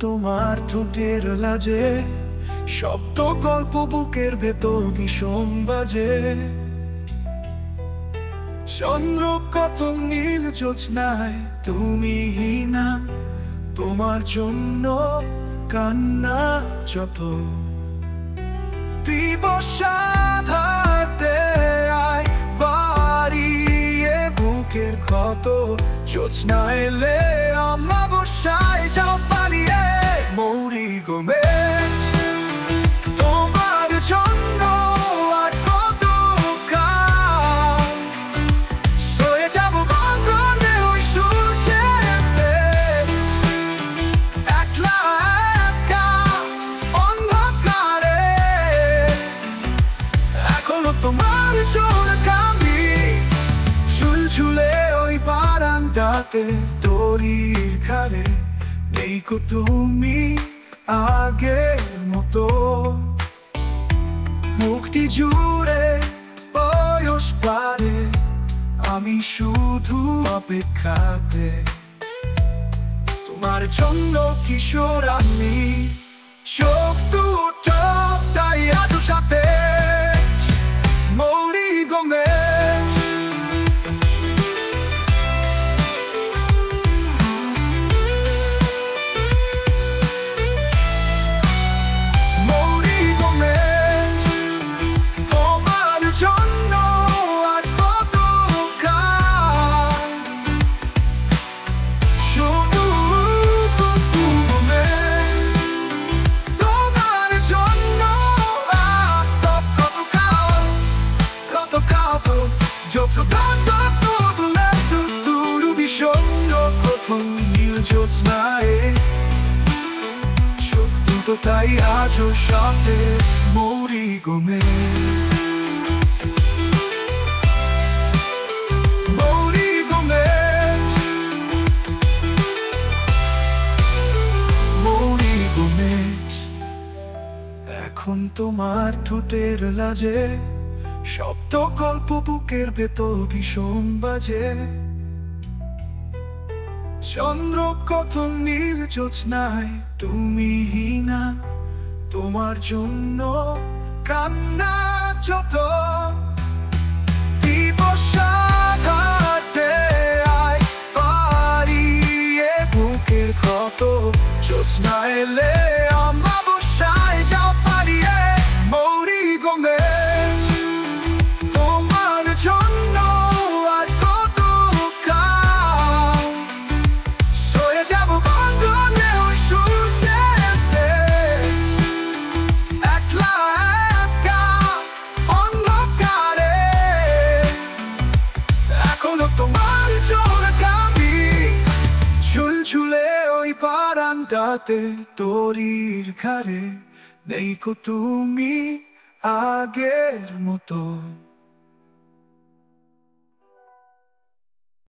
তোমার ঠোঁটের লাজে শব্দ গল্প বুকের ভেতর ভীষণ বাজে। চন্দ্র কত নীল জ্যোৎস্নায় তুমি না, তোমার জন্য কান্না যত। দিবসা ধারতে আয় বাড়িয়ে বুকের ক্ষত, জ্যোৎস্না এলে অমাবস্যায় যাও পালিয়ে। মৌরি গোমেজ তোমার জন্য আর কত কাল সয়ে যাব গগনে ওই সূর্যের তেজ। একলা একা অন্ধকারে এখনো তোমার চোরকামি ঝুলঝুলে ওই বারান্দাতে দড়ির ঘাড়ে। নেই কো তুমি আগের মতো, মুক্তি জুড়ে বয়স বাড়ে, আমি শুধু অপেক্ষাতে। তোমার জন্য কিশোর আমি, চোখ দুটো তাই আজও সাথে। মৌরি গোমেজ জ্যোৎস্নায় সত্যি তো তাই আজও সাথে। মৌরি গোমেজ মৌরি গোমেজ মৌরি গোমেজ। এখন তোমার ঠোঁটের লাজে শব্দ গল্প বুকের ভেতর ভীষণ বাজে। চন্দ্র কত নীল জ্যোৎস্নায় তুমি না, তোমার জন্য কান্না যত। দিবসা ধারতে আয় বাড়িয়ে বুকের ক্ষত, জ্যোৎস্না এলে অমাবস্যায় যাও পালিয়ে। মৌরি গোমেজ তোমার জন্য আর কত কাল সয়ে যাব গগনে ওই সূর্যের তেজ। একলা একা অন্ধকারে এখনো তোমার চোরকামি ঝুলঝুলে ওই বারান্দাতে দড়ির ঘাড়ে। নেই কো তুমি আগের মতো।